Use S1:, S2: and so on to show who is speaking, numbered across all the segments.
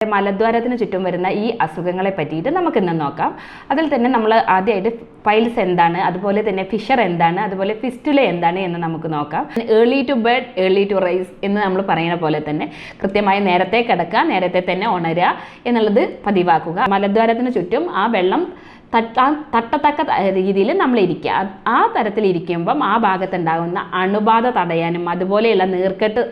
S1: മലദ്വാരത്തിന് ചുറ്റും വരുന്ന ഈ അസുഖങ്ങളെ പറ്റിയിട്ട് നമുക്ക് ഇന്ന് നോക്കാം. അതിൽ തന്നെ നമ്മൾ ആദ്യമായിട്ട് പൈൽസ് എന്താണ്, അതുപോലെ തന്നെ ഫിഷർ എന്താണ്, അതുപോലെ ഫിസ്റ്റുല എന്താണ് എന്ന് നമുക്ക് നോക്കാം. Early to bed early to rise എന്ന് നമ്മൾ പറയുന്ന പോലെ തന്നെ കൃത്യമായി നേരത്തെ കിടക്കുക, നേരത്തെ തന്നെ ഉണരുക എന്നുള്ളത് പതിവാക്കുക. മലദ്വാരത്തിന് ചുറ്റും ആ വെള്ളം തട്ടത്തക്ക രീതിയിൽ നമ്മൾ ഇരിക്കുക. ആ തരത്തിൽ ഇരിക്കുമ്പം ആ ഭാഗത്തുണ്ടാകുന്ന അണുബാധ തടയാനും അതുപോലെയുള്ള നീർക്കെട്ട്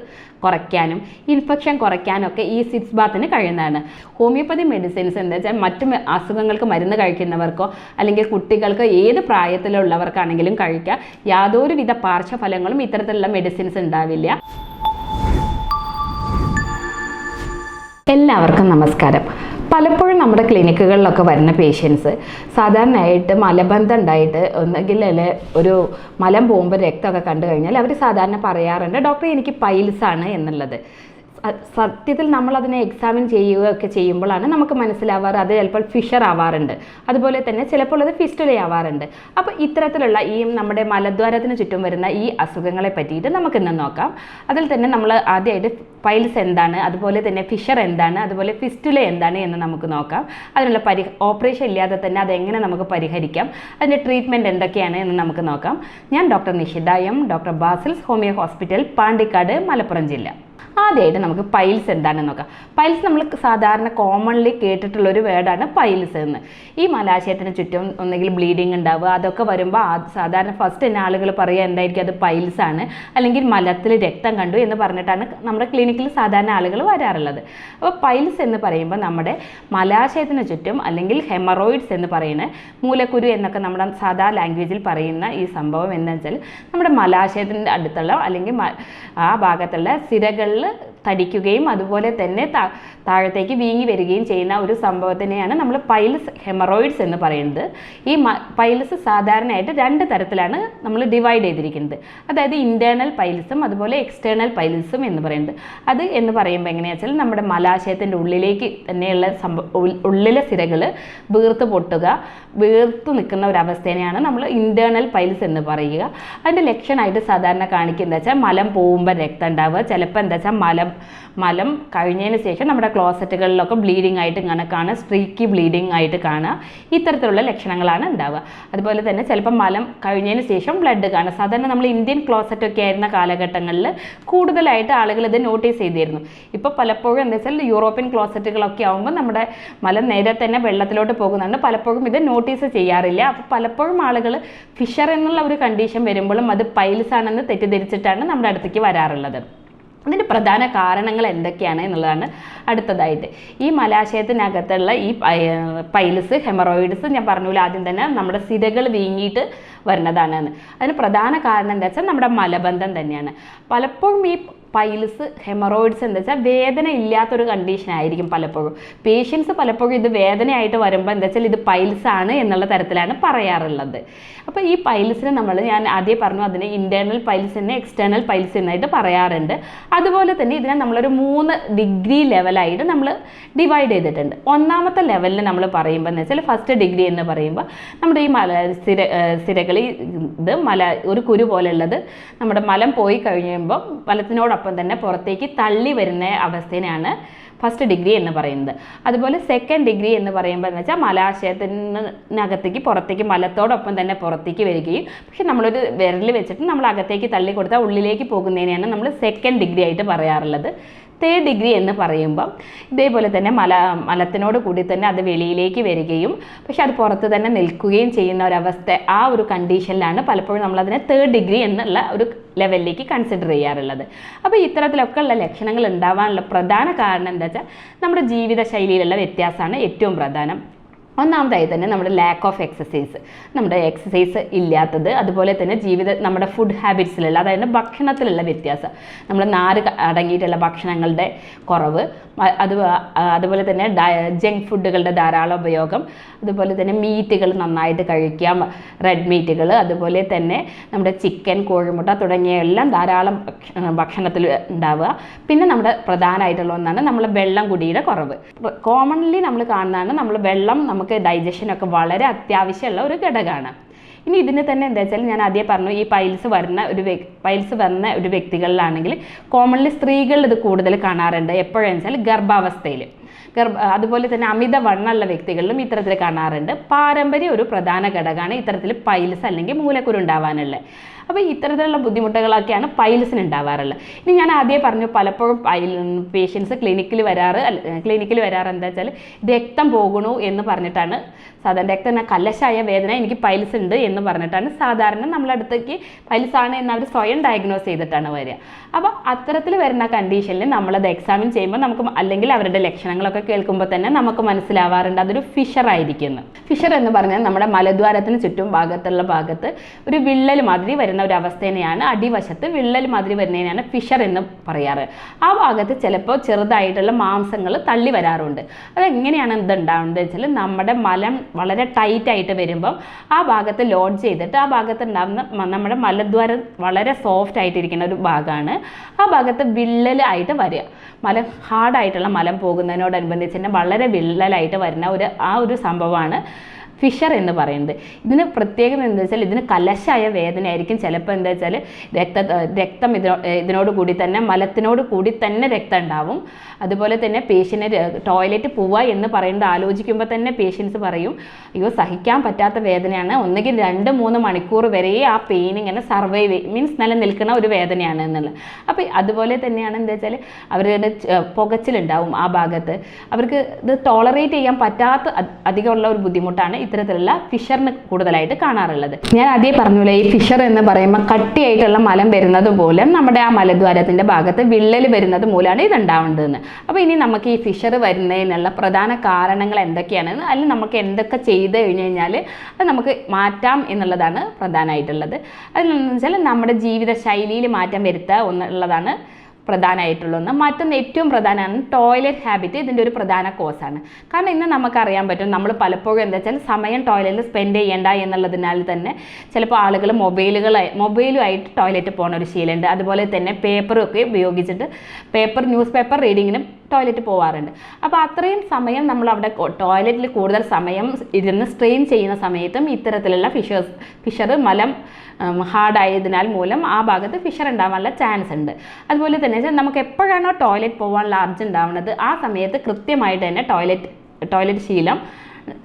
S1: കുറയ്ക്കാനും ഇൻഫെക്ഷൻ കുറയ്ക്കാനൊക്കെ ഈ സിറ്റ്സ് ബാത്തിന് കഴിയുന്നതാണ്. ഹോമിയോപ്പതി മെഡിസിൻസ് എന്താ വെച്ചാൽ മറ്റു അസുഖങ്ങൾക്ക് മരുന്ന് കഴിക്കുന്നവർക്കോ അല്ലെങ്കിൽ കുട്ടികൾക്ക് ഏത് പ്രായത്തിലുള്ളവർക്കാണെങ്കിലും കഴിക്കാം. യാതൊരുവിധ പാർശ്വഫലങ്ങളും ഇത്തരത്തിലുള്ള മെഡിസിൻസ് ഉണ്ടാവില്ല. എല്ലാവർക്കും നമസ്കാരം. പലപ്പോഴും നമ്മുടെ ക്ലിനിക്കുകളിലൊക്കെ വരുന്ന പേഷ്യൻസ് സാധാരണയായിട്ട് മലബന്ധം ഉണ്ടായിട്ട് ഒന്നെങ്കിൽ ഒരു മലം പോകുമ്പോൾ രക്തമൊക്കെ കണ്ടു കഴിഞ്ഞാൽ അവർ സാധാരണ പറയാറുണ്ട്, ഡോക്ടർ എനിക്ക് പൈൽസാണ് എന്നുള്ളത്. സത്യത്തിൽ നമ്മളതിനെ എക്സാമിൻ ചെയ്യുകയൊക്കെ ചെയ്യുമ്പോഴാണ് നമുക്ക് മനസ്സിലാവാറ് അത് ചിലപ്പോൾ ഫിഷർ ആവാറുണ്ട്, അതുപോലെ തന്നെ ചിലപ്പോൾ അത് ഫിസ്റ്റുല ആവാറുണ്ട്. അപ്പോൾ ഇത്തരത്തിലുള്ള ഈ നമ്മുടെ മലദ്വാരത്തിന് ചുറ്റും വരുന്ന ഈ അസുഖങ്ങളെ പറ്റിയിട്ട് നമുക്കിന്ന് നോക്കാം. അതിൽ തന്നെ നമ്മൾ ആദ്യമായിട്ട് പൈൽസ് എന്താണ്, അതുപോലെ തന്നെ ഫിഷർ എന്താണ്, അതുപോലെ ഫിസ്റ്റുല എന്താണ് എന്ന് നമുക്ക് നോക്കാം. അതിനുള്ള ഓപ്പറേഷൻ ഇല്ലാതെ തന്നെ അതെങ്ങനെ നമുക്ക് പരിഹരിക്കാം, അതിൻ്റെ ട്രീറ്റ്മെൻറ്റ് എന്തൊക്കെയാണ് എന്ന് നമുക്ക് നോക്കാം. ഞാൻ doctor Nishitha M, doctor Basil's homeo hospital, Pandikkad, Malappuram ജില്ല. ആദ്യമായിട്ട് നമുക്ക് പൈൽസ് എന്താണെന്ന് നോക്കാം. പൈൽസ് നമ്മൾ സാധാരണ കോമൺലി കേട്ടിട്ടുള്ളൊരു വേർഡാണ് പൈൽസ് എന്ന്. ഈ മലാശയത്തിന് ചുറ്റും ഒന്നെങ്കിൽ ബ്ലീഡിങ് ഉണ്ടാവുക, അതൊക്കെ വരുമ്പോൾ സാധാരണ ഫസ്റ്റ് തന്നെ ആളുകൾ പറയുക എന്തായിരിക്കും അത് പൈൽസ് ആണ്, അല്ലെങ്കിൽ മലത്തിൽ രക്തം കണ്ടു എന്ന് പറഞ്ഞിട്ടാണ് നമ്മുടെ ക്ലിനിക്കിൽ സാധാരണ ആളുകൾ വരാറുള്ളത്. അപ്പോൾ പൈൽസ് എന്ന് പറയുമ്പോൾ നമ്മുടെ മലാശയത്തിന് ചുറ്റും അല്ലെങ്കിൽ ഹെമറോയിഡ്സ് എന്ന് പറയുന്ന മൂലക്കുരു എന്നൊക്കെ നമ്മുടെ സാധാ ലാംഗ്വേജിൽ പറയുന്ന ഈ സംഭവം എന്താണെന്ന് വെച്ചാൽ നമ്മുടെ മലാശയത്തിൻ്റെ അടുത്തുള്ള അല്ലെങ്കിൽ ആ ഭാഗത്തുള്ള സിരകളിൽ തടിക്കുകയും അതുപോലെ തന്നെ താഴത്തേക്ക് വീങ്ങി വരികയും ചെയ്യുന്ന ഒരു സംഭവത്തിനെയാണ് നമ്മൾ പൈൽസ് ഹെമറോയിഡ്സ് എന്ന് പറയുന്നത്. ഈ പൈൽസ് സാധാരണയായിട്ട് രണ്ട് തരത്തിലാണ് നമ്മൾ ഡിവൈഡ് ചെയ്തിരിക്കുന്നത്. അതായത് ഇൻറ്റേർണൽ പൈൽസും അതുപോലെ എക്സ്റ്റേണൽ പൈൽസും എന്ന് പറയുന്നത്. അത് എന്ന് പറയുമ്പോൾ എങ്ങനെയാണെന്ന് വെച്ചാൽ നമ്മുടെ മലാശയത്തിൻ്റെ ഉള്ളിലേക്ക് തന്നെയുള്ള ഉള്ളിലെ സിരകൾ വീർത്ത് പൊട്ടുക, വീർത്ത് നിൽക്കുന്ന ഒരവസ്ഥേനെയാണ് നമ്മൾ ഇൻറ്റേർണൽ പൈൽസ് എന്ന് പറയുക. അതിൻ്റെ ലക്ഷണമായിട്ട് സാധാരണ കാണിക്കുന്നത് വെച്ചാൽ മലം പോകുമ്പോൾ രക്തം ഉണ്ടാവുക, ചിലപ്പോൾ എന്താ വെച്ചാൽ മലം കഴിഞ്ഞതിന് ശേഷം നമ്മുടെ ക്ലോസറ്റുകളിലൊക്കെ ബ്ലീഡിങ് ആയിട്ട് ഇങ്ങനെ കാണുക, സ്ട്രീക്കി ബ്ലീഡിങ് ആയിട്ട് കാണുക. ഇത്തരത്തിലുള്ള ലക്ഷണങ്ങളാണ് ഉണ്ടാവുക. അതുപോലെ തന്നെ ചിലപ്പോൾ മലം കഴിഞ്ഞതിന് ശേഷം ബ്ലഡ് കാണുക. സാധാരണ നമ്മൾ ഇന്ത്യൻ ക്ലോസറ്റൊക്കെ ആയിരുന്ന കാലഘട്ടങ്ങളിൽ കൂടുതലായിട്ട് ആളുകൾ ഇത് നോട്ടീസ് ചെയ്തിരുന്നു. ഇപ്പോൾ പലപ്പോഴും എന്താ വെച്ചാൽ യൂറോപ്യൻ ക്ലോസറ്റുകളൊക്കെ ആകുമ്പോൾ നമ്മുടെ മലം നേരെ തന്നെ വെള്ളത്തിലോട്ട് പോകുന്നുണ്ട്. പലപ്പോഴും ഇത് നോട്ടീസ് ചെയ്യാറില്ല. അപ്പോൾ പലപ്പോഴും ആളുകൾ ഫിഷർ എന്നുള്ള ഒരു കണ്ടീഷൻ വരുമ്പോഴും അത് പൈൽസ് ആണെന്ന് തെറ്റിദ്ധരിച്ചിട്ടാണ് നമ്മുടെ അടുത്തേക്ക് വരാറുള്ളത്. അതിൻ്റെ പ്രധാന കാരണങ്ങൾ എന്തൊക്കെയാണ് എന്നുള്ളതാണ് അടുത്തതായിട്ട്. ഈ മലാശയത്തിനകത്തുള്ള ഈ പൈൽസ് ഹെമറോയിഡ്സ് ഞാൻ പറഞ്ഞില്ല ആദ്യം തന്നെ നമ്മുടെ സിരകൾ വീങ്ങിയിട്ട് വരുന്നതാണ്. അതിന് പ്രധാന കാരണം എന്താ വെച്ചാൽ നമ്മുടെ മലബന്ധം തന്നെയാണ്. പലപ്പോഴും ഈ പൈൽസ് ഹെമറോയിഡ്സ് എന്താ വെച്ചാൽ വേദന ഇല്ലാത്തൊരു കണ്ടീഷൻ ആയിരിക്കും. പേഷ്യൻസ് പലപ്പോഴും ഇത് വേദനയായിട്ട് വരുമ്പോൾ എന്താ വെച്ചാൽ ഇത് പൈൽസ് ആണ് എന്നുള്ള തരത്തിലാണ് പറയാറുള്ളത്. അപ്പോൾ ഈ പൈൽസിന് ഞാൻ ആദ്യം പറഞ്ഞു അതിന് ഇൻറ്റേർണൽ പൈൽസിനെ എക്സ്റ്റേണൽ പൈൽസ് എന്നായിട്ട് പറയാറുണ്ട്. അതുപോലെ തന്നെ ഇതിനെ നമ്മളൊരു 3 ഡിഗ്രി ലെവലായിട്ട് നമ്മൾ ഡിവൈഡ് ചെയ്തിട്ടുണ്ട്. ഒന്നാമത്തെ ലെവലിൽ നമ്മൾ പറയുമ്പോൾ എന്ന് വെച്ചാൽ ഫസ്റ്റ് ഡിഗ്രി എന്ന് പറയുമ്പോൾ നമ്മുടെ ഈ സിരകൾ ഇത് ഒരു കുരു പോലെയുള്ളത് നമ്മുടെ മലം പോയി കഴിയുമ്പോൾ മലത്തിനോടൊപ്പം തന്നെ പുറത്തേക്ക് തള്ളി വരുന്ന അവസ്ഥയാണ് ഫസ്റ്റ് ഡിഗ്രി എന്ന് പറയുന്നത്. അതുപോലെ സെക്കൻഡ് ഡിഗ്രി എന്ന് പറയുമ്പോൾ എന്ന് വെച്ചാൽ മലാശയത്തിനകത്തേക്ക് പുറത്തേക്ക് മലത്തോടൊപ്പം തന്നെ പുറത്തേക്ക് വരികയും പക്ഷെ നമ്മളൊരു വിരൽ വെച്ചിട്ട് നമ്മൾ അകത്തേക്ക് തള്ളി കൊടുത്താൽ ഉള്ളിലേക്ക് പോകുന്നതിനെയാണ് നമ്മൾ സെക്കൻഡ് ഡിഗ്രി ആയിട്ട് പറയാറുള്ളത്. തേർഡ് ഡിഗ്രി എന്ന് പറയുമ്പം ഇതേപോലെ തന്നെ മലത്തിനോട് കൂടി തന്നെ അത് വെളിയിലേക്ക് വരികയും പക്ഷെ അത് പുറത്ത് തന്നെ നിൽക്കുകയും ചെയ്യുന്ന ഒരവസ്ഥ, ആ ഒരു കണ്ടീഷനിലാണ് പലപ്പോഴും നമ്മളതിനെ തേർഡ് ഡിഗ്രി എന്നുള്ള ഒരു ലെവലിലേക്ക് കൺസിഡർ ചെയ്യാറുള്ളത്. അപ്പോൾ ഇത്തരത്തിലൊക്കെ ഉള്ള ലക്ഷണങ്ങൾ ഉണ്ടാവാനുള്ള പ്രധാന കാരണം എന്താ വെച്ചാൽ നമ്മുടെ ജീവിതശൈലിയിലുള്ള വ്യത്യാസമാണ് ഏറ്റവും പ്രധാനം. ഒന്നാമതായി തന്നെ നമ്മുടെ ലാക്ക് ഓഫ് എക്സസൈസ്, നമ്മുടെ എക്സസൈസ് ഇല്ലാത്തത്, അതുപോലെ തന്നെ നമ്മുടെ ഫുഡ് ഹാബിറ്റ്സിലുള്ള അതായത് ഭക്ഷണത്തിലുള്ള വ്യത്യാസം, നമ്മൾ നാര് അടങ്ങിയിട്ടുള്ള ഭക്ഷണങ്ങളുടെ കുറവ്, അതുപോലെ തന്നെ ജങ്ക് ഫുഡുകളുടെ ധാരാളം ഉപയോഗം, അതുപോലെ തന്നെ മീറ്റുകൾ നന്നായിട്ട് കഴിക്കാം, റെഡ് മീറ്റുകൾ, അതുപോലെ തന്നെ നമ്മുടെ ചിക്കൻ, കോഴിമുട്ട തുടങ്ങിയ എല്ലാം ധാരാളം ഭക്ഷണത്തിൽ ഉണ്ടാവുക. പിന്നെ നമ്മുടെ പ്രധാനമായിട്ടുള്ള ഒന്നാണ് നമ്മൾ വെള്ളം കുടിയുടെ കുറവ്. കോമൺലി നമ്മൾ കാണുന്നതാണ് നമ്മൾ വെള്ളം നമുക്ക് ഡൈജഷനൊക്കെ വളരെ അത്യാവശ്യമുള്ള ഒരു ഘടകമാണ്. ഇനി ഇതിന് തന്നെ എന്താ വെച്ചാൽ ഞാൻ ആദ്യം പറഞ്ഞു ഈ പൈൽസ് വരുന്ന പൈൽസ് വന്ന ഒരു വ്യക്തികളിലാണെങ്കിൽ കോമൺലി സ്ത്രീകളിൽ ഇത് കൂടുതൽ കാണാറുണ്ട്. എപ്പോഴാണെന്ന് വെച്ചാൽ ഗർഭാവസ്ഥയിൽ. അതുപോലെ തന്നെ അമിത വണ്ണമുള്ള വ്യക്തികളിലും ഇത്തരത്തിൽ കാണാറുണ്ട്. പാരമ്പര്യം ഒരു പ്രധാന ഘടകമാണ് ഇത്തരത്തിൽ പൈൽസ് അല്ലെങ്കിൽ മൂലക്കുരു ഉണ്ടാവാനുള്ളത്. അപ്പോൾ ഇത്തരത്തിലുള്ള ബുദ്ധിമുട്ടുകളൊക്കെയാണ് പൈൽസിന് ഉണ്ടാവാറുള്ളത്. ഇനി ഞാൻ ആദ്യം പറഞ്ഞു, പലപ്പോഴും പേഷ്യൻസ് ക്ലിനിക്കിൽ വരാറ് എന്താ വെച്ചാൽ രക്തം പോകണു എന്ന് പറഞ്ഞിട്ടാണ്. സാധാരണ രക്തം കലശായ വേദന, എനിക്ക് പൈൽസ് ഉണ്ട് എന്ന് പറഞ്ഞിട്ടാണ് സാധാരണ നമ്മളടുത്തേക്ക് പൈൽസ് ആണ് എന്ന് അവർ സ്വയം ഡയഗ്നോസ് ചെയ്തിട്ടാണ് വരിക. അപ്പോൾ അത്തരത്തിൽ വരുന്ന കണ്ടീഷനിൽ നമ്മളത് എക്സാമിൻ ചെയ്യുമ്പോൾ നമുക്ക്, അല്ലെങ്കിൽ അവരുടെ ലക്ഷണങ്ങളൊക്കെ കേൾക്കുമ്പോൾ തന്നെ നമുക്ക് മനസ്സിലാവാറുണ്ട് അതൊരു ഫിഷർ ആയിരിക്കുന്നു. ഫിഷർ എന്ന് പറഞ്ഞാൽ നമ്മുടെ മലദ്വാരത്തിന് ചുറ്റും ഭാഗത്ത് ഒരു വിള്ളൽ മാതിരി വരുന്ന ഒരു അവസ്ഥേനെയാണ്, അടിവശത്ത് വിള്ളൽ മാതിരി വരുന്നതിനാണ് ഫിഷർ എന്ന് പറയാറ്. ആ ഭാഗത്ത് ചിലപ്പോൾ ചെറുതായിട്ടുള്ള മാംസങ്ങൾ തള്ളി വരാറുണ്ട്. അതെങ്ങനെയാണ് ഇതുണ്ടാവുന്നത് വെച്ചാൽ, നമ്മുടെ മലം വളരെ ടൈറ്റ് ആയിട്ട് വരുമ്പം ആ ഭാഗത്ത് ലോഡ് ചെയ്തിട്ട് ആ ഭാഗത്ത് ഉണ്ടാകുന്ന നമ്മുടെ മലദ്വാരം വളരെ സോഫ്റ്റ് ആയിട്ടിരിക്കുന്ന ഒരു ഭാഗമാണ്. ആ ഭാഗത്ത് വിള്ളലായിട്ട് വരിക. മലം ഹാർഡായിട്ടുള്ള മലം പോകുന്നതിനോടനുബന്ധിച്ച് തന്നെ വളരെ വിള്ളലായിട്ട് വരുന്ന ഒരു സംഭവമാണ് ഫിഷർ എന്ന് പറയുന്നത്. ഇതിന് പ്രത്യേകത എന്താ വെച്ചാൽ, ഇതിന് കലശായ വേദനയായിരിക്കും. ചിലപ്പോൾ എന്താ വെച്ചാൽ രക്തം ഇതിനോട് കൂടി തന്നെ, മലത്തിനോട് കൂടി തന്നെ രക്തം ഉണ്ടാവും. അതുപോലെ തന്നെ പേഷ്യൻ്റ് ടോയ്ലറ്റ് പോവുക എന്ന് പറയുന്നത് ആലോചിക്കുമ്പോൾ തന്നെ പേഷ്യൻസ് പറയും, അയ്യോ സഹിക്കാൻ പറ്റാത്ത വേദനയാണ്, ഒന്നുകിൽ 2-3 മണിക്കൂർ വരെ ആ പെയിൻ ഇങ്ങനെ മീൻസ് നിലനിൽക്കുന്ന ഒരു വേദനയാണ് എന്നുള്ളത്. അപ്പോൾ അതുപോലെ തന്നെയാണ് എന്താ വെച്ചാൽ അവരുടെ പുകച്ചിലുണ്ടാവും ആ ഭാഗത്ത്. അവർക്ക് ഇത് ടോളറേറ്റ് ചെയ്യാൻ പറ്റാത്ത അധികമുള്ള ഒരു ബുദ്ധിമുട്ടാണ് ഇത്തരത്തിലുള്ള ഫിഷറിന് കൂടുതലായിട്ട് കാണാറുള്ളത്. ഞാൻ ആദ്യം പറഞ്ഞില്ലേ, ഈ ഫിഷർ എന്ന് പറയുമ്പോൾ കട്ടിയായിട്ടുള്ള മലം വരുന്നത് മൂലം നമ്മുടെ ആ മലദ്വാരത്തിൻ്റെ ഭാഗത്ത് വിള്ളൽ വരുന്നത് മൂലമാണ് ഇതുണ്ടാവേണ്ടതെന്ന്. അപ്പോൾ ഇനി നമുക്ക് ഈ ഫിഷർ വരുന്നതിനുള്ള പ്രധാന കാരണങ്ങൾ എന്തൊക്കെയാണെന്ന്, അല്ലെങ്കിൽ നമുക്ക് എന്തൊക്കെ ചെയ്ത് കഴിഞ്ഞ് കഴിഞ്ഞാൽ അത് നമുക്ക് മാറ്റാം എന്നുള്ളതാണ് പ്രധാനമായിട്ടുള്ളത്. അതെന്ന് വെച്ചാൽ നമ്മുടെ ജീവിത ശൈലിയിൽ മാറ്റം വരുത്തുക എന്നുള്ളതാണ് പ്രധാനമായിട്ടുള്ളൊന്ന്. മറ്റൊന്ന് ഏറ്റവും പ്രധാനമാണ് ടോയ്ലറ്റ് ഹാബിറ്റ്. ഇതിൻ്റെ ഒരു പ്രധാന കോസാണ്. കാരണം ഇന്ന് നമുക്കറിയാൻ പറ്റും, നമ്മൾ പലപ്പോഴും എന്താ വെച്ചാൽ സമയം ടോയ്ലറ്റിൽ സ്പെൻഡ് ചെയ്യേണ്ട എന്നുള്ളതിനാൽ തന്നെ ചിലപ്പോൾ ആളുകൾ മൊബൈലുമായിട്ട് ടോയ്ലറ്റ് പോകുന്ന ഒരു ശീലമുണ്ട്. അതുപോലെ തന്നെ പേപ്പറൊക്കെ ഉപയോഗിച്ചിട്ട് ന്യൂസ് പേപ്പർ റീഡിങ്ങിനും ടോയ്ലറ്റ് പോകാറുണ്ട്. അപ്പോൾ അത്രയും സമയം നമ്മൾ അവിടെ ടോയ്ലറ്റിൽ കൂടുതൽ സമയം ഇരുന്ന് സ്ട്രെയിൻ ചെയ്യുന്ന സമയത്തും ഇത്തരത്തിലുള്ള ഫിഷർ മലം ഹാർഡായതിനാൽ മൂലം ആ ഭാഗത്ത് ഫിഷർ ഉണ്ടാവാനുള്ള ചാൻസ് ഉണ്ട്. അതുപോലെ തന്നെ നമുക്ക് എപ്പോഴാണോ ടോയ്ലറ്റ് പോകാനുള്ള അർജ് ഉണ്ടാവുന്നത് ആ സമയത്ത് കൃത്യമായിട്ട് തന്നെ ടോയ്ലറ്റ് ശീലം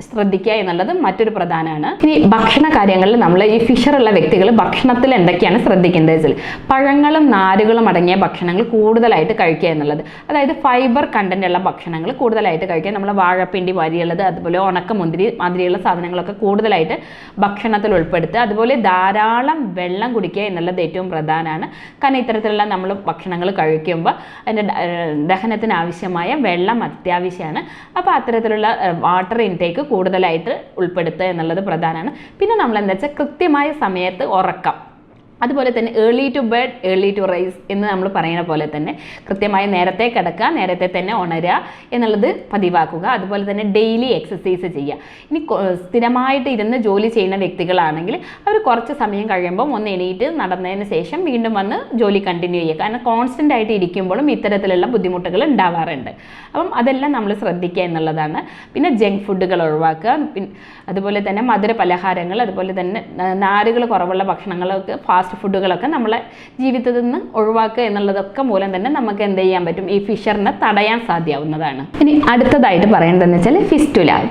S1: ശ്രദ്ധിക്കുക എന്നുള്ളത് മറ്റൊരു പ്രധാനമാണ്. ഇനി ഭക്ഷണ കാര്യങ്ങളിൽ നമ്മൾ ഈ ഫിഷറുള്ള വ്യക്തികൾ ഭക്ഷണത്തിൽ എന്തൊക്കെയാണ് ശ്രദ്ധിക്കേണ്ടത് വെച്ചാൽ, പഴങ്ങളും നാരുകളും അടങ്ങിയ ഭക്ഷണങ്ങൾ കൂടുതലായിട്ട് കഴിക്കുക എന്നുള്ളത്. അതായത് ഫൈബർ കണ്ടന്റ് ഉള്ള ഭക്ഷണങ്ങൾ കൂടുതലായിട്ട് കഴിക്കുക. നമ്മൾ വാഴപ്പിണ്ടി വരിയുള്ളത്, അതുപോലെ ഉണക്കമുന്തിരി മാതിരിയുള്ള സാധനങ്ങളൊക്കെ കൂടുതലായിട്ട് ഭക്ഷണത്തിൽ ഉൾപ്പെടുത്തുക. അതുപോലെ ധാരാളം വെള്ളം കുടിക്കുക എന്നുള്ളത് ഏറ്റവും പ്രധാനമാണ്. കാരണം ഇത്തരത്തിലുള്ള നമ്മൾ ഭക്ഷണങ്ങൾ കഴിക്കുമ്പോൾ അതിൻ്റെ ദഹനത്തിന് ആവശ്യമായ വെള്ളം അത്യാവശ്യമാണ്. അപ്പോൾ അത്തരത്തിലുള്ള വാട്ടർ ഇൻടേക്ക് കൂടുതലായിട്ട് ഉൾപ്പെടുത്തുക എന്നുള്ളത് പ്രധാനമാണ്. പിന്നെ നമ്മൾ എന്താ വെച്ചാൽ കൃത്യമായ സമയത്ത് ഉറക്കം, അതുപോലെ തന്നെ early to bed early to rise എന്ന് നമ്മൾ പറയുന്ന പോലെ തന്നെ കൃത്യമായി നേരത്തെ കിടക്കുക, നേരത്തെ തന്നെ ഉണരുക എന്നുള്ളത് പതിവാക്കുക. അതുപോലെ തന്നെ ഡെയിലി എക്സസൈസ് ചെയ്യുക. ഇനി സ്ഥിരമായിട്ട് ഇരുന്ന് ജോലി ചെയ്യുന്ന വ്യക്തികളാണെങ്കിൽ അവർ കുറച്ച് സമയം കഴിയുമ്പം ഒന്ന് എണീറ്റ് നടന്നതിന് ശേഷം വീണ്ടും വന്ന് ജോലി കണ്ടിന്യൂ ചെയ്യുക. കാരണം കോൺസ്റ്റൻ്റ് ആയിട്ട് ഇരിക്കുമ്പോഴും ഇത്തരത്തിലുള്ള ബുദ്ധിമുട്ടുകൾ ഉണ്ടാവാറുണ്ട്. അപ്പം അതെല്ലാം നമ്മൾ ശ്രദ്ധിക്കുക എന്നുള്ളതാണ്. പിന്നെ ജങ്ക് ഫുഡുകൾ ഒഴിവാക്കുക. അതുപോലെ തന്നെ മധുര പലഹാരങ്ങൾ, അതുപോലെ തന്നെ നാരുകൾ കുറവുള്ള ഭക്ഷണങ്ങളൊക്കെ, ഫാസ്റ്റ് ഫുഡുകളൊക്കെ നമ്മളെ ജീവിതത്തിൽ നിന്ന് ഒഴിവാക്കുക എന്നുള്ളതൊക്കെ മൂലം തന്നെ നമുക്ക് എന്ത് ചെയ്യാൻ പറ്റും, ഈ ഫിഷറിനെ തടയാൻ സാധ്യമാവുന്നതാണ്. ഇനി അടുത്തതായിട്ട് പറയേണ്ടതെന്ന് വെച്ചാൽ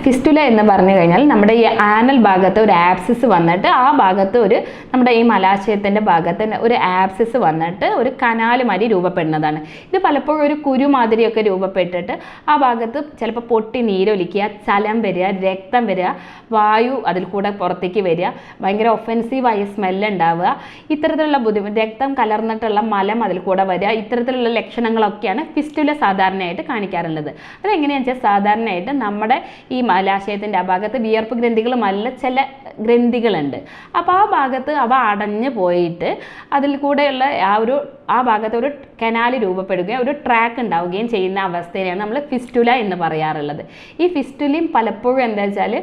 S1: ഫിസ്റ്റുല എന്ന് പറഞ്ഞു കഴിഞ്ഞാൽ നമ്മുടെ ഈ ആനൽ ഭാഗത്ത് ഒരു ആപ്സിസ് വന്നിട്ട് ആ ഭാഗത്ത് നമ്മുടെ ഈ മലാശയത്തിൻ്റെ ഭാഗത്ത് ഒരു ആപ്സിസ് വന്നിട്ട് ഒരു കനാല് മാതിരി രൂപപ്പെടുന്നതാണ്. ഇത് പലപ്പോഴും ഒരു കുരുമാതിരിയൊക്കെ രൂപപ്പെട്ടിട്ട് ആ ഭാഗത്ത് ചിലപ്പോൾ പൊട്ടി നീരൊലിക്കുക, ചലം വരിക, രക്തം വരിക, വായു അതിൽ കൂടെ പുറത്തേക്ക് വരിക, ഭയങ്കര ഒഫെൻസീവായ സ്മെല്ല് ഉണ്ടാവുക, ഇത്തരത്തിലുള്ള ബുദ്ധിമുട്ട്, രക്തം കലർന്നിട്ടുള്ള മലം അതിൽ കൂടെ വരിക, ഇത്തരത്തിലുള്ള ലക്ഷണങ്ങളൊക്കെയാണ് ഫിസ്റ്റുല സാധാരണയായിട്ട് കാണിക്കാറുള്ളത്. അതെങ്ങനെയാണെന്ന് വെച്ചാൽ സാധാരണയായിട്ട് നമ്മുടെ ഈ മലാശയത്തിൻ്റെ ആ ഭാഗത്ത് വിയർപ്പ് ഗ്രന്ഥികളുമല്ല ചില ഗ്രന്ഥികളുണ്ട്. അപ്പോൾ ആ ഭാഗത്ത് അവ അടഞ്ഞു പോയിട്ട് അതിൽ കൂടെയുള്ള ആ ഭാഗത്ത് ഒരു കനാല് രൂപപ്പെടുകയും ഒരു ട്രാക്ക് ഉണ്ടാവുകയും ചെയ്യുന്ന അവസ്ഥയാണ് നമ്മൾ ഫിസ്റ്റുല എന്ന് പറയാറുള്ളത്. ഈ ഫിസ്റ്റുലയും പലപ്പോഴും എന്താ വെച്ചാൽ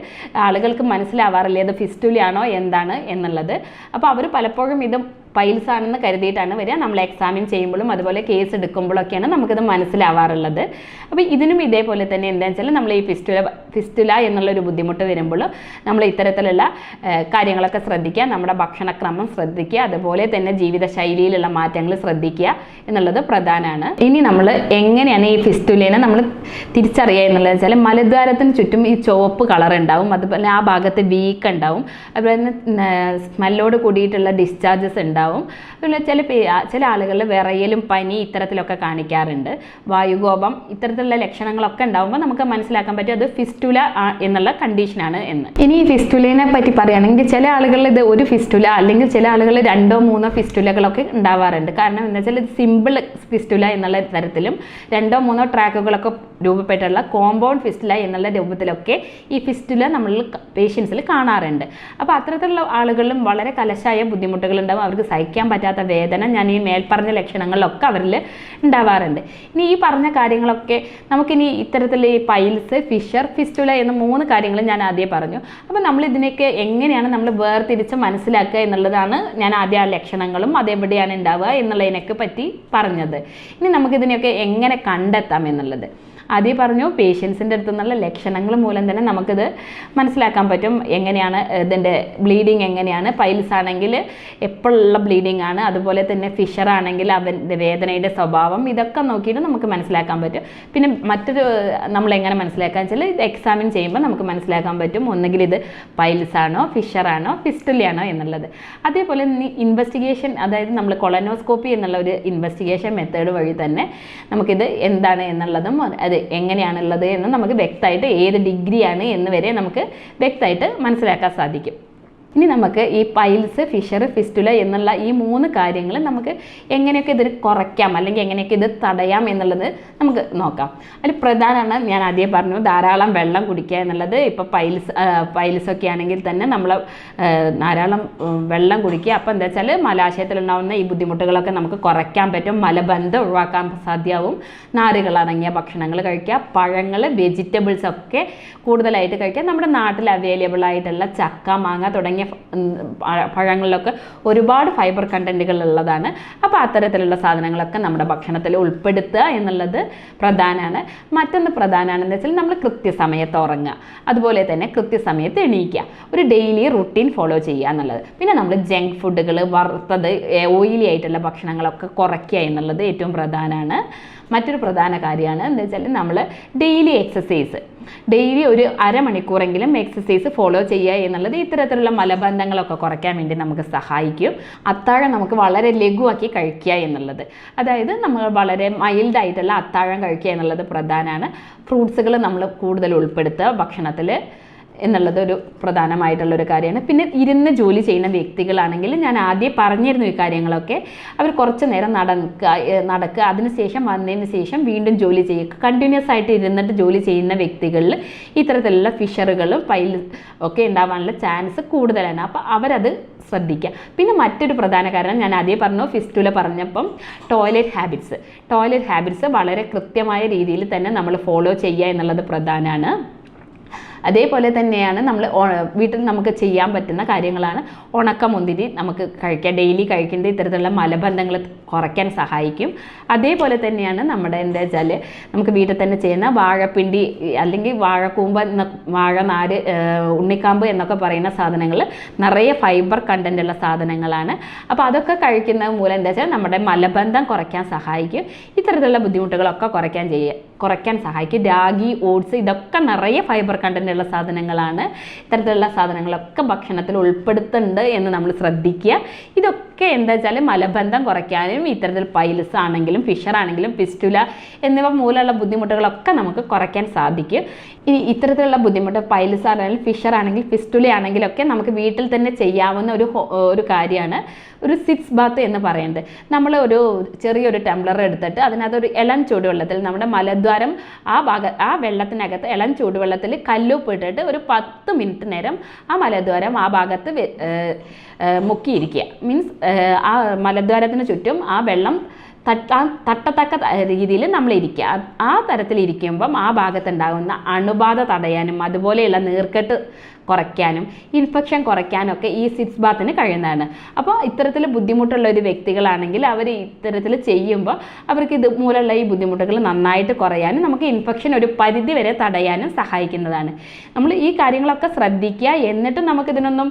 S1: ആളുകൾക്ക് മനസ്സിലാവാറില്ല ഇത് ഫിസ്റ്റുലയാണോ എന്താണ് എന്നുള്ളത്. അപ്പോൾ അവർ പലപ്പോഴും ഇത് പൈൽസ് ആണെന്ന് കരുതിയിട്ടാണ് വരിക. നമ്മൾ എക്സാമിൻ ചെയ്യുമ്പോഴും അതുപോലെ കേസ് എടുക്കുമ്പോഴൊക്കെയാണ് നമുക്കിത് മനസ്സിലാവാറുള്ളത്. അപ്പോൾ ഇതിനും ഇതേപോലെ തന്നെ എന്താണെന്ന് വെച്ചാൽ നമ്മൾ ഈ ഫിസ്റ്റുല എന്നുള്ളൊരു ബുദ്ധിമുട്ട് വരുമ്പോൾ നമ്മൾ ഇത്തരത്തിലുള്ള കാര്യങ്ങളൊക്കെ ശ്രദ്ധിക്കുക, നമ്മുടെ ഭക്ഷണക്രമം ശ്രദ്ധിക്കുക, അതുപോലെ തന്നെ ജീവിതശൈലിയിലുള്ള മാറ്റങ്ങൾ ശ്രദ്ധിക്കുക എന്നുള്ളത് പ്രധാനമാണ്. ഇനി നമ്മൾ എങ്ങനെയാണ് ഈ ഫിസ്റ്റുലേനെ നമ്മൾ തിരിച്ചറിയുക എന്നുള്ളത് വെച്ചാൽ മലദ്വാരത്തിന് ചുറ്റും ഈ ചുവപ്പ് കളർ ഉണ്ടാവും, അതുപോലെ ആ ഭാഗത്ത് വീക്ക് ഉണ്ടാവും, അതുപോലെ തന്നെ സ്മെല്ലോട് കൂടിയിട്ടുള്ള ഡിസ്ചാർജസ് ഉണ്ടാവും. അതുപോലെ ചില ആളുകളിൽ വിറയലും പനി ഇത്തരത്തിലൊക്കെ കാണിക്കാറുണ്ട്, വായുകോപം ഇത്തരത്തിലുള്ള ലക്ഷണങ്ങളൊക്കെ ഉണ്ടാകുമ്പോൾ നമുക്ക് മനസ്സിലാക്കാൻ പറ്റും അത് ഫിസ്റ്റുല എന്നുള്ള കണ്ടീഷനാണ് എന്ന്. ഇനി ഈ ഫിസ്റ്റുലിനെ പറ്റി പറയുകയാണെങ്കിൽ ചില ആളുകളിൽ ഇത് ഒരു ഫിസ്റ്റുല അല്ലെങ്കിൽ ചില ആളുകൾ 2-3 ഫിസ്റ്റുലകളൊക്കെ ഉണ്ടാവാറുണ്ട്. കാരണം എന്താ വെച്ചാൽ ഇത് സിമ്പിൾ ഫിസ്റ്റുല എന്നുള്ള തരത്തിലും 2-3 ട്രാക്കുകളൊക്കെ രൂപപ്പെട്ടുള്ള കോമ്പൗണ്ട് ഫിസ്റ്റുല എന്നുള്ള രൂപത്തിലൊക്കെ ഈ ഫിസ്റ്റുല നമ്മൾ പേഷ്യൻസിൽ കാണാറുണ്ട്. അപ്പോൾ അത്തരത്തിലുള്ള ആളുകളിലും വളരെ കലശായ ബുദ്ധിമുട്ടുകൾ ഉണ്ടാവും, അവർക്ക് സഹിക്കാൻ പറ്റാത്ത വേദന ഞാൻ ഈ മേൽപ്പറഞ്ഞ ലക്ഷണങ്ങളിലൊക്കെ അവരിൽ ഉണ്ടാവാറുണ്ട്. ഇനി ഈ പറഞ്ഞ കാര്യങ്ങളൊക്കെ നമുക്കിനി ഇത്തരത്തിൽ ഈ പൈൽസ്, ഫിഷർ, ഫിസ്റ്റുല എന്ന 3 കാര്യങ്ങൾ ഞാൻ ആദ്യം പറഞ്ഞു. അപ്പോൾ നമ്മൾ ഇതിനൊക്കെ എങ്ങനെയാണ് നമ്മൾ വേർതിരിച്ച് മനസ്സിലാക്കുക എന്നുള്ളതാണ് ഞാൻ ആദ്യം ആ ലക്ഷണങ്ങളും അതെവിടെയാണ് ഉണ്ടാവുക എന്നുള്ളതിനൊക്കെ പറ്റി പറഞ്ഞത്. ഇനി നമുക്കിതിനെയൊക്കെ എങ്ങനെ കണ്ടെത്താം എന്നുള്ളത് ആദ്യം പറഞ്ഞു. പേഷ്യൻസിൻ്റെ അടുത്തു നിന്നുള്ള ലക്ഷണങ്ങൾ മൂലം തന്നെ നമുക്കിത് മനസ്സിലാക്കാൻ പറ്റും. എങ്ങനെയാണ് ഇതിൻ്റെ ബ്ലീഡിങ്, എങ്ങനെയാണ് പൈൽസ് ആണെങ്കിൽ എപ്പോഴുള്ള ബ്ലീഡിങ് ആണ്, അതുപോലെ തന്നെ ഫിഷർ ആണെങ്കിൽ അവൻ്റെ വേദനയുടെ സ്വഭാവം, ഇതൊക്കെ നോക്കിയിട്ട് നമുക്ക് മനസ്സിലാക്കാൻ പറ്റും. പിന്നെ മറ്റൊരു നമ്മൾ എങ്ങനെ മനസ്സിലാക്കാൻ വെച്ചാൽ ഇത് എക്സാമിൻ ചെയ്യുമ്പോൾ നമുക്ക് മനസ്സിലാക്കാൻ പറ്റും ഒന്നുകിൽ ഇത് പൈൽസ് ആണോ, ഫിഷർ ആണോ, ഫിസ്റ്റുലയാണോ എന്നുള്ളത്. അതേപോലെ ഇൻവെസ്റ്റിഗേഷൻ, അതായത് നമ്മൾ കൊളനോസ്കോപ്പി എന്നുള്ള ഒരു ഇൻവെസ്റ്റിഗേഷൻ മെത്തേഡ് വഴി തന്നെ നമുക്കിത് എന്താണ് എന്നുള്ളതും അത് എങ്ങനെയാണുള്ളത് എന്ന് നമുക്ക് വ്യക്തമായിട്ട് ഏത് ഡിഗ്രിയാണ് എന്ന് വരെ നമുക്ക് വ്യക്തമായിട്ട് മനസ്സിലാക്കാൻ സാധിക്കും. ഇനി നമുക്ക് ഈ പൈൽസ്, ഫിഷർ, ഫിസ്റ്റുല എന്നുള്ള ഈ 3 കാര്യങ്ങൾ നമുക്ക് എങ്ങനെയൊക്കെ ഇത് കുറയ്ക്കാം അല്ലെങ്കിൽ എങ്ങനെയൊക്കെ ഇത് തടയാം എന്നുള്ളത് നമുക്ക് നോക്കാം. അതിൽ പ്രധാനമാണ് ഞാൻ ആദ്യം പറഞ്ഞു ധാരാളം വെള്ളം കുടിക്കുക എന്നുള്ളത്. ഇപ്പോൾ പൈൽസൊക്കെ ആണെങ്കിൽ തന്നെ നമ്മൾ ധാരാളം വെള്ളം കുടിക്കുക. അപ്പോൾ എന്താ വെച്ചാൽ മലാശയത്തിലുണ്ടാകുന്ന ഈ ബുദ്ധിമുട്ടുകളൊക്കെ നമുക്ക് കുറയ്ക്കാൻ പറ്റും, മലബന്ധം ഒഴിവാക്കാൻ സാധ്യമാവും. നാരുകളടങ്ങിയ ഭക്ഷണങ്ങൾ കഴിക്കുക, പഴങ്ങൾ, വെജിറ്റബിൾസ് ഒക്കെ കൂടുതലായിട്ട് കഴിക്കുക. നമ്മുടെ നാട്ടിൽ അവൈലബിൾ ആയിട്ടുള്ള ചക്ക, മാങ്ങ തുടങ്ങിയ പഴങ്ങളിലൊക്കെ ഒരുപാട് ഫൈബർ കണ്ടൻറ്റുകൾ ഉള്ളതാണ്. അപ്പോൾ അത്തരത്തിലുള്ള സാധനങ്ങളൊക്കെ നമ്മുടെ ഭക്ഷണത്തിൽ ഉൾപ്പെടുത്തുക എന്നുള്ളത് പ്രധാനമാണ്. മറ്റൊന്ന് പ്രധാനമാണെന്ന് വെച്ചാൽ നമ്മൾ കൃത്യസമയത്ത് ഉറങ്ങുക, അതുപോലെ തന്നെ കൃത്യസമയത്ത് എണീക്കുക, ഒരു ഡെയിലി റുട്ടീൻ ഫോളോ ചെയ്യുക എന്നുള്ളത്. പിന്നെ നമ്മൾ ജങ്ക് ഫുഡുകൾ, വറുത്തത്, ഓയിലി ആയിട്ടുള്ള ഭക്ഷണങ്ങളൊക്കെ കുറയ്ക്കുക എന്നുള്ളത് ഏറ്റവും പ്രധാനമാണ്. മറ്റൊരു പ്രധാന കാര്യമാണ് എന്താ വെച്ചാൽ നമ്മൾ ഡെയിലി എക്സസൈസ്, ഡെയിലി ഒരു അരമണിക്കൂറെങ്കിലും എക്സസൈസ് ഫോളോ ചെയ്യുക എന്നുള്ളത് ഇത്തരത്തിലുള്ള മലബന്ധങ്ങളൊക്കെ കുറയ്ക്കാൻ വേണ്ടി നമുക്ക് സഹായിക്കും. അത്താഴം നമുക്ക് വളരെ ലഘുവാക്കി കഴിക്കുക എന്നുള്ളത്, അതായത് നമ്മൾ വളരെ മൈൽഡായിട്ടുള്ള അത്താഴം കഴിക്കുക എന്നുള്ളത് പ്രധാനമാണ്. ഫ്രൂട്ട്സുകൾ നമ്മൾ കൂടുതൽ ഉൾപ്പെടുത്തുക ഭക്ഷണത്തിൽ എന്നുള്ളത് ഒരു പ്രധാനമായിട്ടുള്ളൊരു കാര്യമാണ്. പിന്നെ ഇരുന്ന് ചെയ്യുന്ന വ്യക്തികളാണെങ്കിൽ ഞാൻ ആദ്യം പറഞ്ഞിരുന്നു ഈ കാര്യങ്ങളൊക്കെ. അവർ കുറച്ച് നേരം നടക്കുക, അതിനുശേഷം വന്നതിന് ശേഷം വീണ്ടും ജോലി ചെയ്യുക. കണ്ടിന്യൂസ് ആയിട്ട് ഇരുന്നിട്ട് ജോലി ചെയ്യുന്ന വ്യക്തികളിൽ ഇത്തരത്തിലുള്ള ഫിഷറുകളും പൈൽസ് ഒക്കെ ഉണ്ടാവാനുള്ള ചാൻസ് കൂടുതലാണ്. അപ്പോൾ അവരത് ശ്രദ്ധിക്കുക. പിന്നെ മറ്റൊരു പ്രധാന കാരണം ഞാൻ ആദ്യം പറഞ്ഞു, ഫിസ്റ്റുല പറഞ്ഞപ്പം ടോയ്ലറ്റ് ഹാബിറ്റ്സ് വളരെ കൃത്യമായ രീതിയിൽ തന്നെ നമ്മൾ ഫോളോ ചെയ്യുക എന്നുള്ളത് പ്രധാനമാണ്. അതേപോലെ തന്നെയാണ് നമ്മൾ വീട്ടിൽ നമുക്ക് ചെയ്യാൻ പറ്റുന്ന കാര്യങ്ങളാണ് ഉണക്കമുന്തിരി നമുക്ക് കഴിക്കാം, ഡെയിലി കഴിക്കേണ്ട ഇത്തരത്തിലുള്ള മലബന്ധങ്ങൾ കുറയ്ക്കാൻ സഹായിക്കും. അതേപോലെ തന്നെയാണ് നമ്മുടെ എന്താ വെച്ചാൽ നമുക്ക് വീട്ടിൽ തന്നെ ചെയ്യുന്ന വാഴപ്പിണ്ടി അല്ലെങ്കിൽ വാഴക്കൂമ്പ്, വാഴനാര്, ഉണ്ണിക്കാമ്പ് എന്നൊക്കെ പറയുന്ന സാധനങ്ങൾ നിറയെ ഫൈബർ കണ്ടൻ്റ് ഉള്ള സാധനങ്ങളാണ്. അപ്പോൾ അതൊക്കെ കഴിക്കുന്നത് മൂലം എന്താ വെച്ചാൽ നമ്മുടെ മലബന്ധം കുറയ്ക്കാൻ സഹായിക്കും, ഇത്തരത്തിലുള്ള ബുദ്ധിമുട്ടുകളൊക്കെ കുറയ്ക്കാൻ സഹായിക്കും. രാഗി, ഓട്സ് ഇതൊക്കെ നിറയെ ഫൈബർ കണ്ടൻ്റ് ഉള്ള സാധനങ്ങളാണ്. ഇത്തരത്തിലുള്ള സാധനങ്ങളൊക്കെ ഭക്ഷണത്തിൽ ഉൾപ്പെടുത്തുന്നുണ്ട് എന്ന് നമ്മൾ ശ്രദ്ധിക്കുക. ഇതൊക്കെ എന്താ വെച്ചാൽ മലബന്ധം കുറയ്ക്കാനും ഇത്തരത്തിൽ പൈൽസ് ആണെങ്കിലും ഫിഷർ ആണെങ്കിലും ഫിസ്റ്റുല എന്നിവ മൂലമുള്ള ബുദ്ധിമുട്ടുകളൊക്കെ നമുക്ക് കുറയ്ക്കാൻ സാധിക്കും. ഇനി ഇത്തരത്തിലുള്ള ബുദ്ധിമുട്ട് പൈൽസ് ആണെങ്കിലും ഫിഷർ ആണെങ്കിൽ ഫിസ്റ്റുല ആണെങ്കിലൊക്കെ നമുക്ക് വീട്ടിൽ തന്നെ ചെയ്യാവുന്ന ഒരു കാര്യമാണ് ഒരു സിറ്റ്സ് ബാത്ത് എന്ന് പറയുന്നത്. നമ്മൾ ഒരു ചെറിയൊരു ടംബ്ലർ എടുത്തിട്ട് അതിനകത്തൊരു ഇളം ചൂടുവെള്ളത്തിൽ നമ്മുടെ മലദ്വാരം ആ വെള്ളത്തിനകത്ത് ഇളം ചൂടുവെള്ളത്തിൽ കല്ലുപ്പ് ഇട്ടിട്ട് ഒരു 10 മിനിറ്റ് നേരം ആ മലദ്വാരം ആ ഭാഗത്ത് മുക്കിയിരിക്കുക. മീൻസ് ആ മലദ്വാരത്തിന് ചുറ്റും ആ വെള്ളം തട്ടത്തക്ക രീതിയിൽ നമ്മൾ ഇരിക്കുക. ആ തരത്തിലിരിക്കുമ്പം ആ ഭാഗത്തുണ്ടാകുന്ന അണുബാധ തടയാനും അതുപോലെയുള്ള നീർക്കെട്ട് കുറയ്ക്കാനും ഇൻഫെക്ഷൻ കുറയ്ക്കാനൊക്കെ ഈ സിറ്റ്സ് ബാത്തിന് കഴിയുന്നതാണ്. അപ്പോൾ ഇത്തരത്തിൽ ബുദ്ധിമുട്ടുള്ള ഒരു വ്യക്തികളാണെങ്കിൽ അവർ ഇത്തരത്തിൽ ചെയ്യുമ്പോൾ അവർക്ക് ഇത് മൂലമുള്ള ഈ ബുദ്ധിമുട്ടുകൾ നന്നായിട്ട് കുറയാനും നമുക്ക് ഇൻഫെക്ഷൻ ഒരു പരിധി വരെ തടയാനും സഹായിക്കുന്നതാണ്. നമ്മൾ ഈ കാര്യങ്ങളൊക്കെ ശ്രദ്ധിക്കുക. എന്നിട്ടും നമുക്കിതിനൊന്നും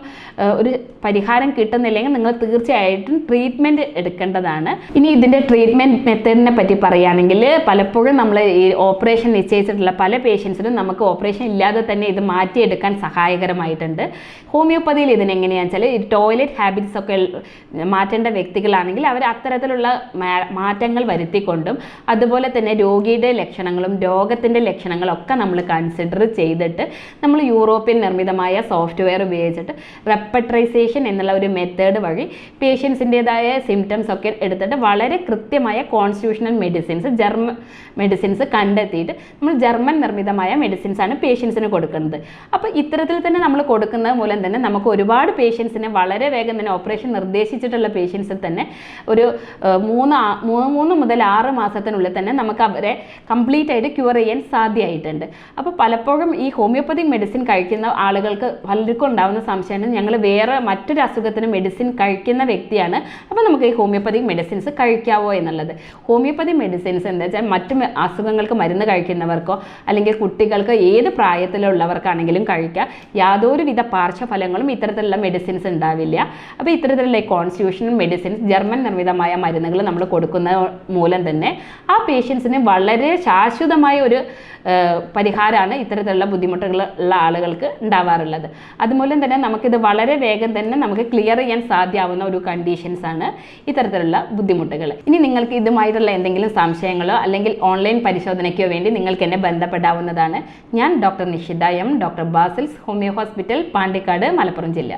S1: ഒരു പരിഹാരം കിട്ടുന്നില്ലെങ്കിൽ നിങ്ങൾ തീർച്ചയായിട്ടും ട്രീറ്റ്മെൻറ്റ് എടുക്കേണ്ടതാണ്. ഇനി ഇതിൻ്റെ ട്രീറ്റ്മെൻറ്റ് മെത്തേഡിനെ പറ്റി പറയുകയാണെങ്കിൽ പലപ്പോഴും നമ്മൾ ഈ ഓപ്പറേഷൻ നിശ്ചയിച്ചിട്ടുള്ള പല പേഷ്യൻസിനും നമുക്ക് ഓപ്പറേഷൻ ഇല്ലാതെ തന്നെ ഇത് മാറ്റിയെടുക്കാൻ സഹായകരമായിട്ടുണ്ട്. ഹോമിയോപ്പതിയിൽ ഇതിനെങ്ങനെയാണെന്ന് വെച്ചാൽ ഈ ടോയ്ലറ്റ് ഹാബിറ്റ്സ് ഒക്കെ മാറ്റേണ്ട വ്യക്തികളാണെങ്കിൽ അവർ അത്തരത്തിലുള്ള മാറ്റങ്ങൾ വരുത്തിക്കൊണ്ടും അതുപോലെ തന്നെ രോഗിയുടെ ലക്ഷണങ്ങളും രോഗത്തിൻ്റെ ലക്ഷണങ്ങളൊക്കെ നമ്മൾ കൺസിഡർ ചെയ്തിട്ട് നമ്മൾ യൂറോപ്യൻ നിർമ്മിതമായ സോഫ്റ്റ്വെയർ ഉപയോഗിച്ചിട്ട് റെപ്പട്രൈസേഷൻ എന്നുള്ള ഒരു മെത്തേഡ് വഴി പേഷ്യൻസിൻ്റെതായ സിംറ്റംസ് ഒക്കെ എടുത്തിട്ട് വളരെ കൃത്യമായ കോൺസ്റ്റിറ്റ്യൂഷണൽ മെഡിസിൻസ് കണ്ടെത്തിയിട്ട് നമ്മൾ ജർമ്മൻ നിർമ്മിതമായ മെഡിസിൻസാണ് പേഷ്യൻസിന് കൊടുക്കുന്നത്. അപ്പോൾ ഇത്തരത്തിൽ തന്നെ നമ്മൾ കൊടുക്കുന്നത് മൂലം തന്നെ നമുക്ക് ഒരുപാട് പേഷ്യൻസിനെ വളരെ വേഗം തന്നെ ഓപ്പറേഷൻ നിർദ്ദേശിച്ചിട്ടുള്ള പേഷ്യൻസിൽ തന്നെ ഒരു 3 മുതൽ 6 മാസത്തിനുള്ളിൽ തന്നെ നമുക്ക് അവരെ കംപ്ലീറ്റ് ആയിട്ട് ക്യൂർ ചെയ്യാൻ സാധ്യമായിട്ടുണ്ട്. അപ്പോൾ പലപ്പോഴും ഈ ഹോമിയോപ്പതിക് മെഡിസിൻ കഴിക്കുന്ന ആളുകൾക്ക് പലർക്കും ഉണ്ടാകുന്ന സംശയമാണ്, ഞങ്ങൾ വേറെ മറ്റൊരു അസുഖത്തിന് മെഡിസിൻ കഴിക്കുന്ന വ്യക്തിയാണ്, അപ്പോൾ നമുക്ക് ഈ ഹോമിയോപ്പതിക് മെഡിസിൻസ് കഴിക്കാവോ എന്നുള്ളത്. ഹോമിയോപ്പതിക് മെഡിസിൻസ് എന്താ വെച്ചാൽ മറ്റു അസുഖങ്ങൾക്ക് മരുന്ന് കഴിക്കുന്നവർക്കോ അല്ലെങ്കിൽ കുട്ടികൾക്ക് ഏത് പ്രായത്തിലുള്ളവർക്കാണെങ്കിലും കഴിക്കാം. യാതൊരുവിധ പാർശ്വഫലങ്ങളും ഇത്തരത്തിലുള്ള മെഡിസിൻസ് ഉണ്ടാവില്ല. അപ്പോൾ ഇത്തരത്തിലുള്ള കോൺസ്റ്റിറ്റ്യൂഷണൽ മെഡിസിൻസ് ജർമ്മൻ നിർമ്മിതമായ മരുന്നുകൾ നമ്മൾ കൊടുക്കുന്ന മൂലം തന്നെ ആ പേഷ്യൻസിന് വളരെ ശാശ്വതമായ ഒരു പരിഹാരമാണ് ഇത്തരത്തിലുള്ള ബുദ്ധിമുട്ടുകളുള്ള ആളുകൾക്ക് ഉണ്ടാവാറുള്ളത്. അതുമൂലം തന്നെ നമുക്കിത് വളരെ വേഗം തന്നെ നമുക്ക് ക്ലിയർ ചെയ്യാൻ സാധ്യമാവുന്ന ഒരു കണ്ടീഷൻസാണ് ഇത്തരത്തിലുള്ള ബുദ്ധിമുട്ടുകൾ. ഇനി നിങ്ങൾക്ക് ഇതുമായിട്ടുള്ള എന്തെങ്കിലും സംശയങ്ങളോ അല്ലെങ്കിൽ ഓൺലൈൻ പരിശോധനയ്ക്കോ വേണ്ടി നിങ്ങൾക്ക് എന്നെ ബന്ധപ്പെടാവുന്നതാണ്. ഞാൻ doctor Nishitha M, doctor Basil's homeo hospital, Pandikkad, Malappuram ജില്ല.